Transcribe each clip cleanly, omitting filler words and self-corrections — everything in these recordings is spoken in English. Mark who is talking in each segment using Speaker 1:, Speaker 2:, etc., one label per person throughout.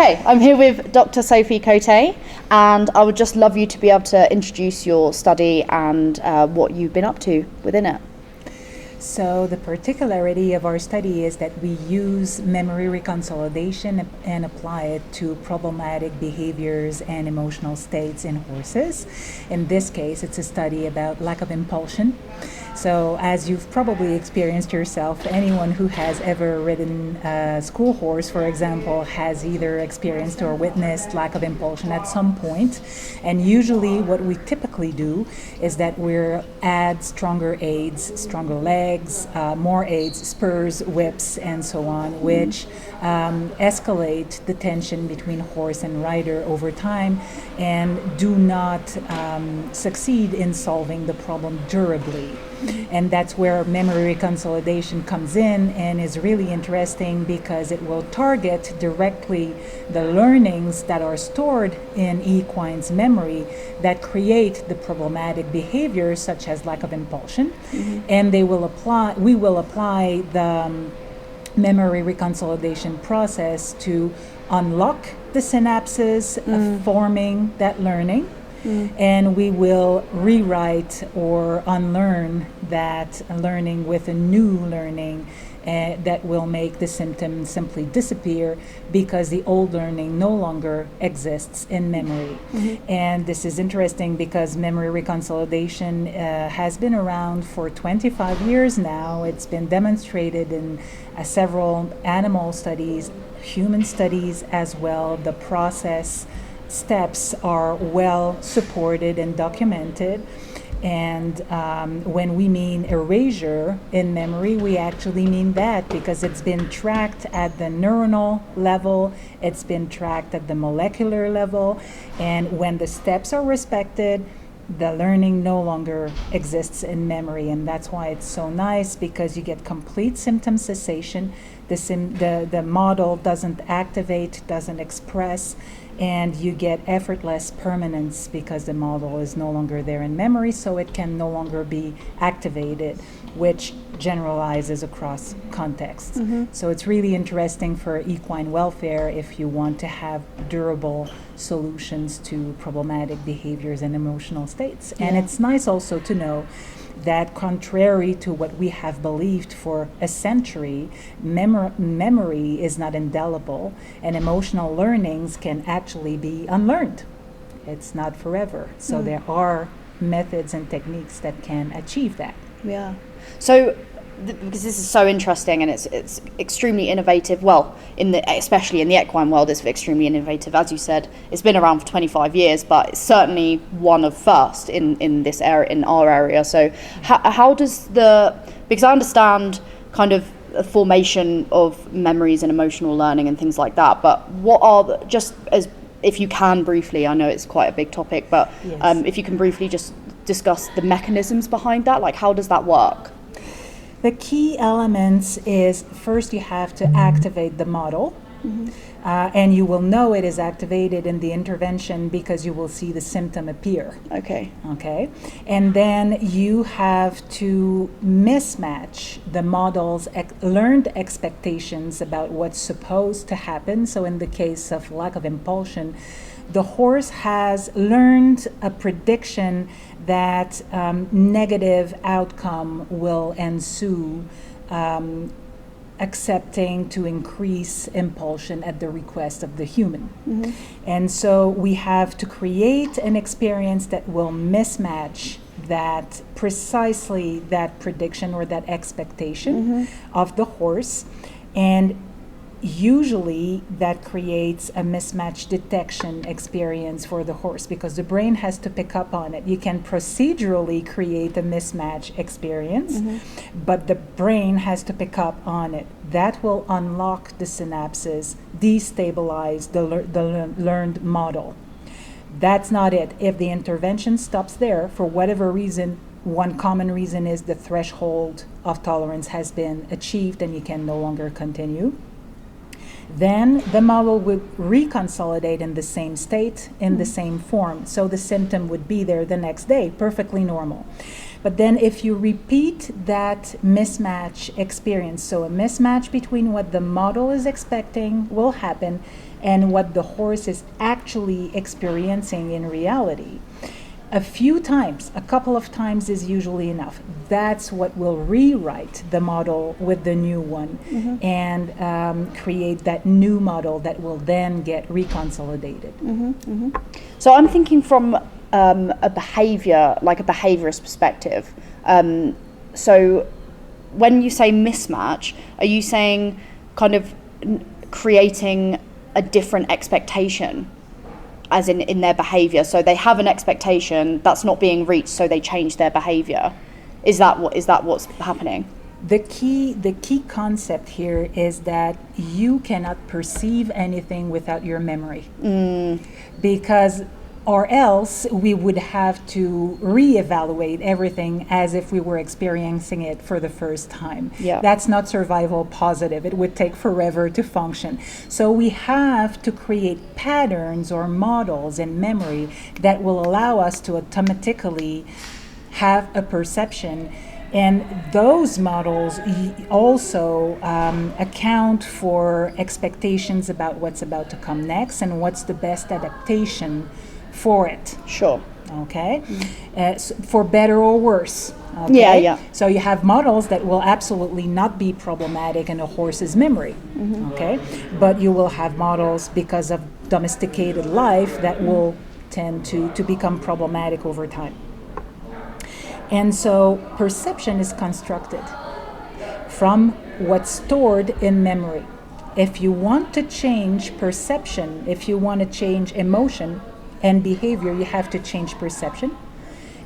Speaker 1: Okay, I'm here with Dr. Sophie Côté, and I would just love you to be able to introduce your study and what you've been up to within it.
Speaker 2: So the particularity of our study is that we use memory reconsolidation and apply it to problematic behaviors and emotional states in horses. In this case, it's a study about lack of impulsion. So as you've probably experienced yourself, anyone who has ever ridden a school horse, for example, has either experienced or witnessed lack of impulsion at some point. And usually what we typically do is that we add stronger aids, stronger legs, more aids, spurs, whips, and so on, which escalate the tension between horse and rider over time and do not succeed in solving the problem durably. And that's where memory reconsolidation comes in and is really interesting because it will target directly the learnings that are stored in equine's memory that create the problematic behaviors such as lack of impulsion. And we will apply the memory reconsolidation process to unlock the synapses forming that learning. And we will rewrite or unlearn that learning with a new learning that will make the symptom simply disappear because the old learning no longer exists in memory. And this is interesting because memory reconsolidation has been around for 25 years now. It's been demonstrated in several animal studies, human studies as well. The process steps are well supported and documented. And when we mean erasure in memory, we actually mean that because it's been tracked at the neuronal level, it's been tracked at the molecular level, and when the steps are respected, the learning no longer exists in memory. And that's why it's so nice, because you get complete symptom cessation. The model doesn't activate, doesn't express, and you get effortless permanence because the model is no longer there in memory, so it can no longer be activated, which generalizes across contexts. So it's really interesting for equine welfare if you want to have durable solutions to problematic behaviors and emotional states. And it's nice also to know that contrary to what we have believed for a century, memory is not indelible, and emotional learnings can actually be unlearned. It's not forever. So there are methods and techniques that can achieve that.
Speaker 1: Yeah. So because this is so interesting and it's extremely innovative. Well, especially in the equine world, it's extremely innovative. As you said, it's been around for 25 years, but it's certainly one of first in this area, in our area. So how does because I understand kind of the formation of memories and emotional learning and things like that, but what are just as if you can briefly, I know it's quite a big topic, but if you can briefly just discuss the mechanisms behind that, like how does that work?
Speaker 2: The key elements is first you have to activate the model, and you will know it is activated in the intervention because you will see the symptom appear. Okay. And then you have to mismatch the model's learned expectations about what's supposed to happen. So in the case of lack of impulsion, the horse has learned a prediction that negative outcome will ensue, accepting to increase impulsion at the request of the human. And so we have to create an experience that will mismatch that precisely that prediction or that expectation of the horse. And usually that creates a mismatch detection experience for the horse because the brain has to pick up on it. You can procedurally create a mismatch experience, but the brain has to pick up on it. That will unlock the synapses, destabilize the learned model. That's not it. If the intervention stops there, for whatever reason, one common reason is the threshold of tolerance has been achieved and you can no longer continue. Then the model would reconsolidate in the same state, in the same form. So the symptom would be there the next day, perfectly normal. But then if you repeat that mismatch experience, so a mismatch between what the model is expecting will happen and what the horse is actually experiencing in reality, a few times, a couple of times is usually enough. That's what will rewrite the model with the new one and create that new model that will then get reconsolidated.
Speaker 1: So I'm thinking from a behavior, like a behaviorist perspective. So when you say mismatch, are you saying kind of creating a different expectation as in their behavior? So they have an expectation that's not being reached, so they change their behavior. Is that what's happening?
Speaker 2: The key concept here is that you cannot perceive anything without your memory. Because or else we would have to reevaluate everything as if we were experiencing it for the first time.
Speaker 1: Yeah.
Speaker 2: That's not survival positive. It would take forever to function. So we have to create patterns or models in memory that will allow us to automatically have a perception. And those models also account for expectations about what's about to come next and what's the best adaptation for it.
Speaker 1: Sure.
Speaker 2: Okay. For better or worse. Okay?
Speaker 1: Yeah.
Speaker 2: So you have models that will absolutely not be problematic in a horse's memory. Okay. But you will have models because of domesticated life that will tend to become problematic over time. And so perception is constructed from what's stored in memory. If you want to change perception, if you want to change emotion and behavior, you have to change perception.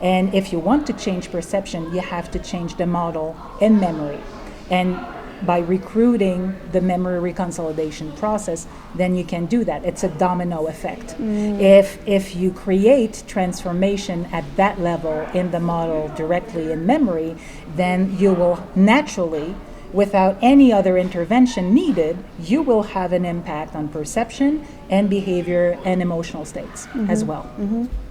Speaker 2: And if you want to change perception, you have to change the model in memory. And by recruiting the memory reconsolidation process, then you can do that. It's a domino effect. If you create transformation at that level in the model directly in memory, then you will naturally, without any other intervention needed, you will have an impact on perception and behavior and emotional states as well.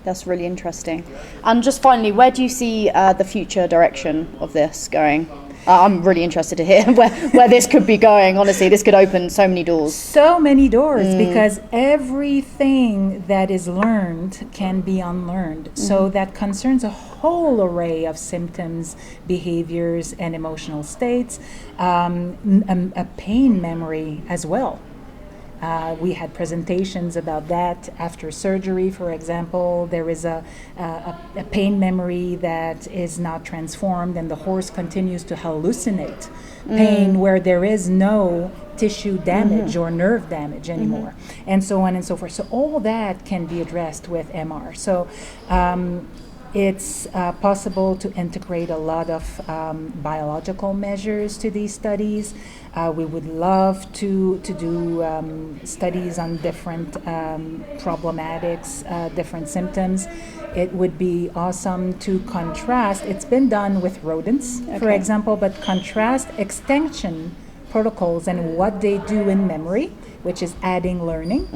Speaker 1: That's really interesting. And just finally, where do you see the future direction of this going? I'm really interested to hear where this could be going. Honestly, this could open so many doors.
Speaker 2: So many doors, because everything that is learned can be unlearned. So that concerns a whole array of symptoms, behaviors, and emotional states, a pain memory as well. We had presentations about that after surgery, for example. There is a pain memory that is not transformed, and the horse continues to hallucinate pain where there is no tissue damage or nerve damage anymore, and so on and so forth. So all that can be addressed with MR. So it's possible to integrate a lot of biological measures to these studies. We would love to do studies on different problematics, different symptoms. It would be awesome to contrast. It's been done with rodents, for example, but contrast extinction protocols and what they do in memory, which is adding learning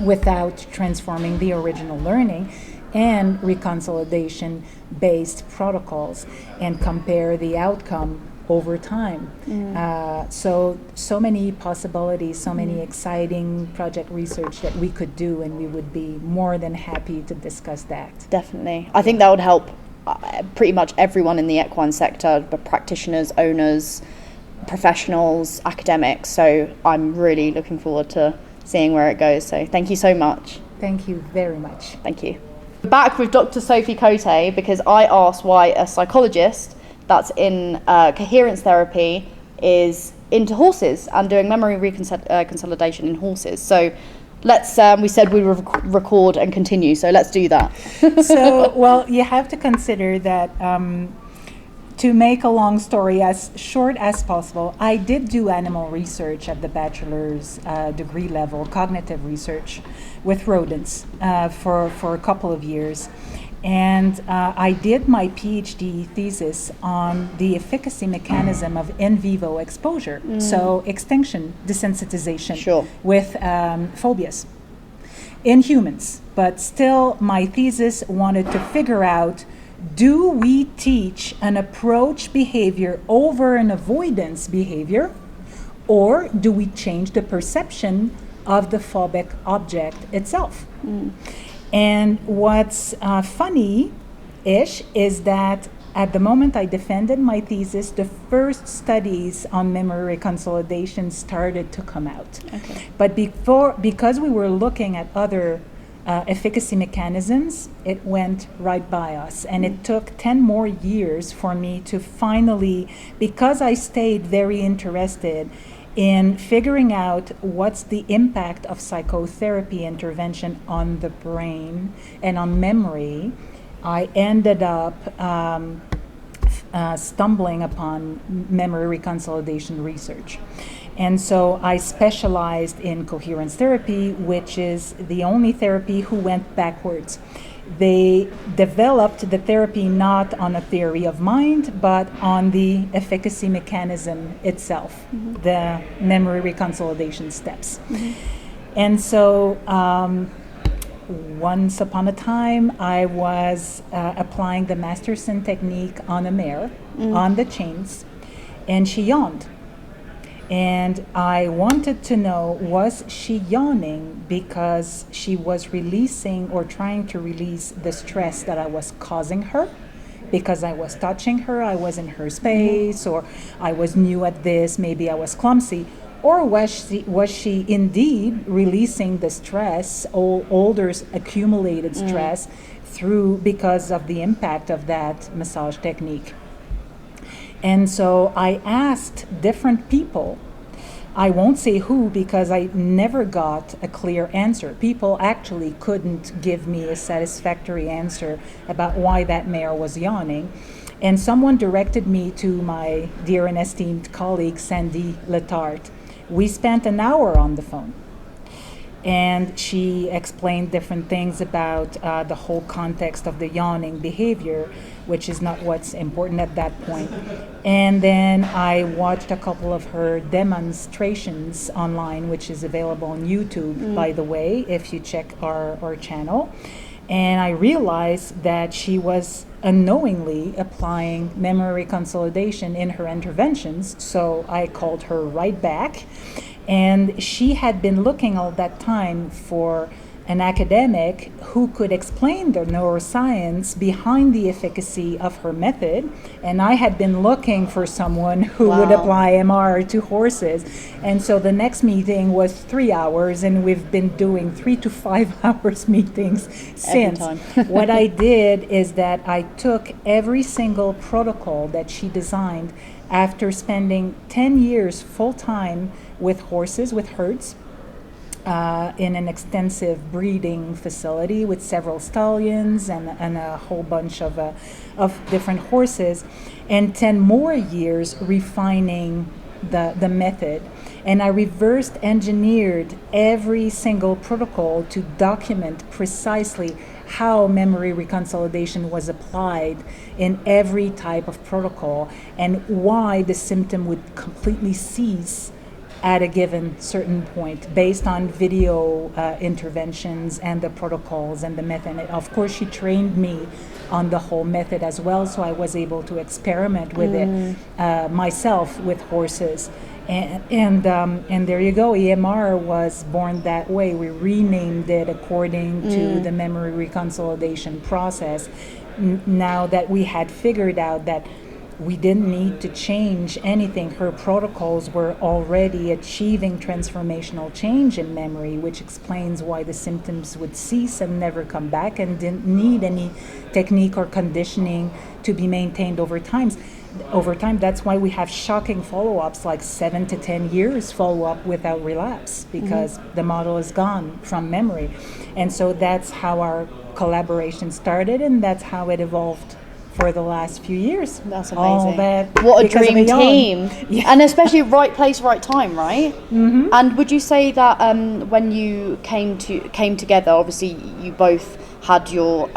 Speaker 2: without transforming the original learning, and reconsolidation-based protocols, and compare the outcome over time. So many possibilities, so many exciting project research that we could do, and we would be more than happy to discuss that.
Speaker 1: Definitely. I think that would help pretty much everyone in the equine sector, the practitioners, owners, professionals, academics. So I'm really looking forward to seeing where it goes. So thank you so much.
Speaker 2: Thank you very much.
Speaker 1: Thank you. Back with Dr. Sophie Côté, because I asked why a psychologist that's in coherence therapy is into horses and doing memory reconsolidation in horses. So let's, we said we would record and continue, so let's do that.
Speaker 2: So, well, you have to consider that to make a long story as short as possible, I did do animal research at the bachelor's degree level, cognitive research with rodents for a couple of years. And I did my PhD thesis on the efficacy mechanism of in vivo exposure, so extinction desensitization with phobias in humans. But still, my thesis wanted to figure out Do we teach an approach behavior over an avoidance behavior, or do we change the perception of the phobic object itself? And what's funny-ish is that at the moment I defended my thesis, the first studies on memory reconsolidation started to come out.
Speaker 1: Okay.
Speaker 2: But because we were looking at other efficacy mechanisms, it went right by us. And it took 10 more years for me to finally, because I stayed very interested in figuring out what's the impact of psychotherapy intervention on the brain and on memory, I ended up stumbling upon memory reconsolidation research. And so I specialized in coherence therapy, which is the only therapy who went backwards. They developed the therapy not on a theory of mind, but on the efficacy mechanism itself, the memory reconsolidation steps. And so once upon a time, I was applying the Masterson technique on a mare, on the chains, and she yawned. And I wanted to know, was she yawning because she was releasing or trying to release the stress that I was causing her? Because I was touching her, I was in her space, or I was new at this, maybe I was clumsy. Or was she indeed releasing the stress, older accumulated stress, because of the impact of that massage technique? And so I asked different people. I won't say who because I never got a clear answer. People actually couldn't give me a satisfactory answer about why that mare was yawning. And someone directed me to my dear and esteemed colleague, Sandy Letarte. We spent an hour on the phone. And she explained different things about the whole context of the yawning behavior, which is not what's important at that point. And then I watched a couple of her demonstrations online, which is available on YouTube, by the way, if you check our channel. And I realized that she was unknowingly applying memory consolidation in her interventions, so I called her right back. And she had been looking all that time for an academic who could explain the neuroscience behind the efficacy of her method. And I had been looking for someone who would apply MR to horses. And so the next meeting was 3 hours, and we've been doing 3 to 5 hours meetings since. What I did is that I took every single protocol that she designed after spending 10 years full-time with horses, with herds, in an extensive breeding facility with several stallions and a whole bunch of different horses, and 10 more years refining the method. And I reversed engineered every single protocol to document precisely how memory reconsolidation was applied in every type of protocol and why the symptom would completely cease at a given certain point based on video interventions and the protocols and the method. And of course, she trained me on the whole method as well, so I was able to experiment with it myself with horses. And there you go. EMR was born that way. We renamed it according to the memory reconsolidation process. Now that we had figured out that we didn't need to change anything. Her protocols were already achieving transformational change in memory, which explains why the symptoms would cease and never come back and didn't need any technique or conditioning to be maintained over time. That's why we have shocking follow-ups, like 7 to 10 years follow-up without relapse, because the model is gone from memory. And so that's how our collaboration started, and that's how it evolved for the last few years.
Speaker 1: That's amazing.
Speaker 2: What
Speaker 1: a dream team. Yeah. And especially right place, right time, right? And would you say that when you came together, obviously you both had your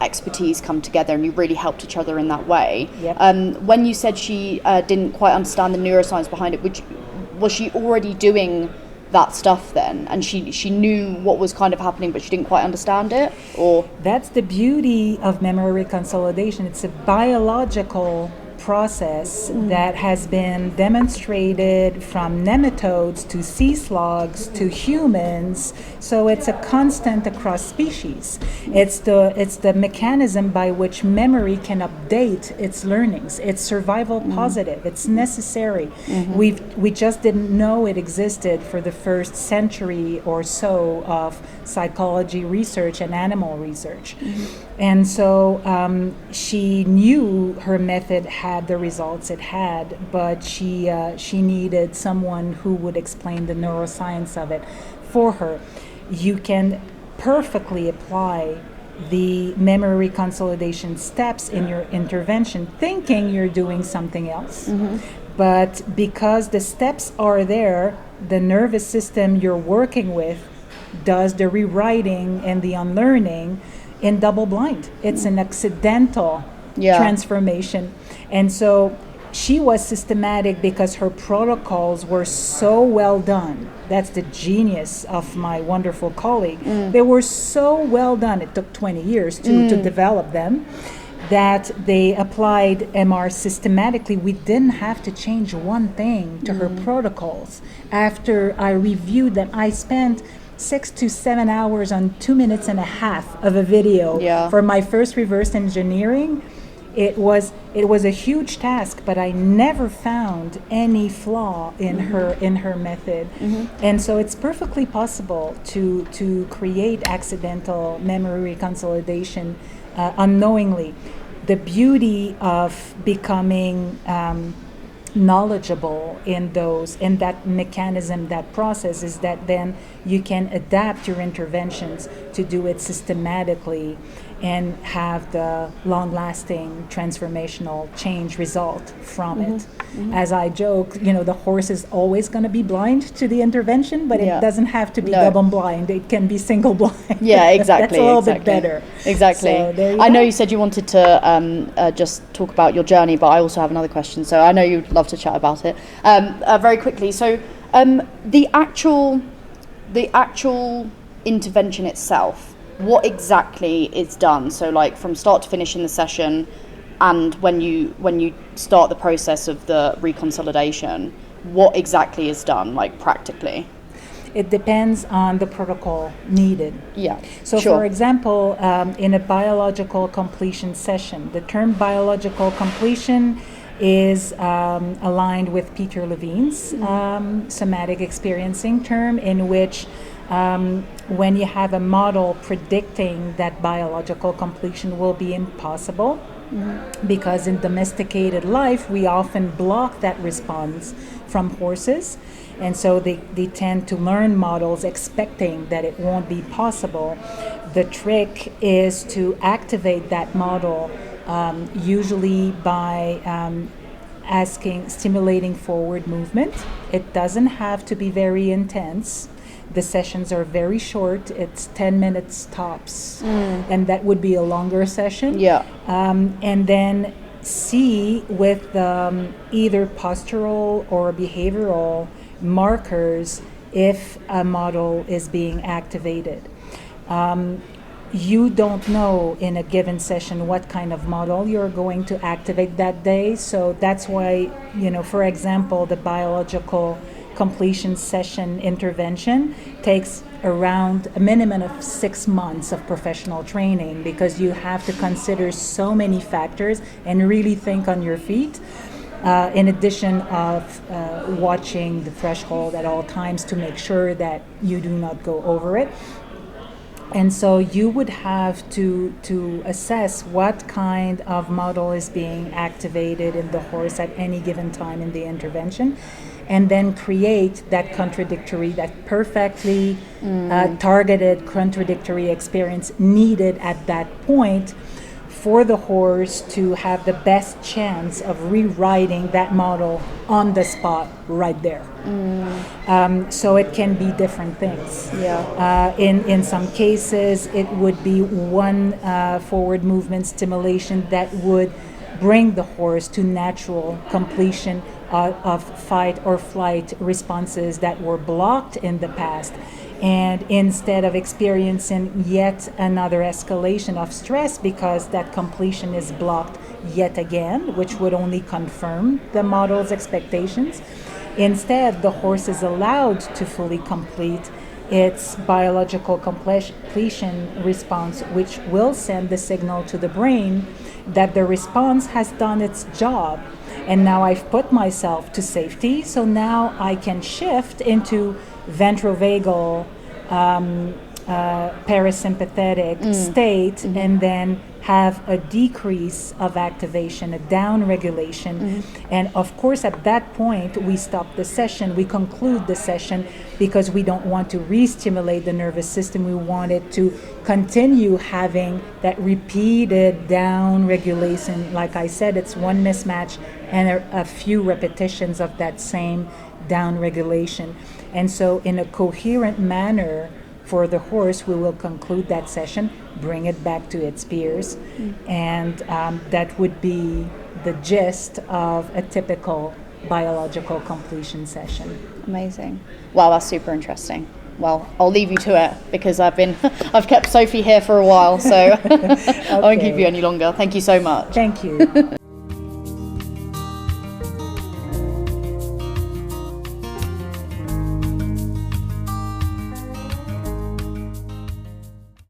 Speaker 1: expertise come together and you really helped each other in that way.
Speaker 2: Yep.
Speaker 1: When you said she didn't quite understand the neuroscience behind it, was she already doing that stuff then, and she knew what was kind of happening, but she didn't quite understand it? Or
Speaker 2: that's the beauty of memory reconsolidation. It's a biological process that has been demonstrated from nematodes to sea slugs to humans, so it's a constant across species. It's the mechanism by which memory can update its learnings. It's survival positive. It's necessary. We just didn't know it existed for the first century or so of psychology research and animal research. And so she knew her method had the results it had, but she needed someone who would explain the neuroscience of it for her. You can perfectly apply the memory consolidation steps in your intervention, thinking you're doing something else. But because the steps are there, the nervous system you're working with does the rewriting and the unlearning in double blind. It's an accidental transformation. And so she was systematic because her protocols were so well done. That's the genius of my wonderful colleague. They were so well done. It took 20 years to develop them, that they applied MR systematically. We didn't have to change one thing to her protocols. After I reviewed them, I spent 6 to 7 hours on 2.5 minutes of a video for my first reverse engineering. It was a huge task, but I never found any flaw in her method. And so it's perfectly possible to create accidental memory reconsolidation unknowingly. The beauty of becoming knowledgeable in that mechanism, that process, is that then you can adapt your interventions to do it systematically and have the long-lasting transformational change result from it. As I joke, the horse is always going to be blind to the intervention, but it doesn't have to be double blind. It can be single blind.
Speaker 1: Yeah, exactly.
Speaker 2: That's a little bit better.
Speaker 1: Exactly.
Speaker 2: So
Speaker 1: I know you said you wanted to just talk about your journey, but I also have another question. So I know you'd love to chat about it very quickly. So the actual intervention itself, what exactly is done? So like from start to finish in the session, and when you start the process of the reconsolidation, what exactly is done, like practically?
Speaker 2: It depends on the protocol needed.
Speaker 1: Yeah.
Speaker 2: So for example, in a biological completion session, the term biological completion is aligned with Peter Levine's somatic experiencing term, in which when you have a model predicting that biological completion will be impossible, because in domesticated life we often block that response from horses, and so they tend to learn models expecting that it won't be possible. The trick is to activate that model, usually by stimulating forward movement. It doesn't have to be very intense. The sessions are very short. It's 10 minutes tops, and that would be a longer session. And then see with either postural or behavioral markers if a model is being activated. You don't know in a given session what kind of model you're going to activate that day, so that's why, for example, the biological completion session intervention takes around a minimum of 6 months of professional training, because you have to consider so many factors and really think on your feet, in addition of watching the threshold at all times to make sure that you do not go over it. And so you would have to assess what kind of model is being activated in the horse at any given time in the intervention, and then create that perfectly targeted contradictory experience needed at that point for the horse to have the best chance of rewriting that model on the spot right there. So it can be different things. In some cases, it would be one forward movement stimulation that would bring the horse to natural completion of fight or flight responses that were blocked in the past. And instead of experiencing yet another escalation of stress because that completion is blocked yet again, which would only confirm the model's expectations, instead the horse is allowed to fully complete its biological completion response, which will send the signal to the brain that the response has done its job. And now I've put myself to safety, so now I can shift into ventrovagal, parasympathetic state, and then have a decrease of activation, a down regulation. And of course, at that point, we stop the session, we conclude the session, because we don't want to re-stimulate the nervous system. We want it to continue having that repeated down regulation. Like I said, it's one mismatch and a few repetitions of that same down regulation. And so in a coherent manner for the horse, we will conclude that session, bring it back to its peers, and that would be the gist of a typical biological completion session.
Speaker 1: Amazing. Wow, that's super interesting. Well, I'll leave you to it because I've kept Sophie here for a while, so I won't keep you any longer. Thank you so much.
Speaker 2: Thank you.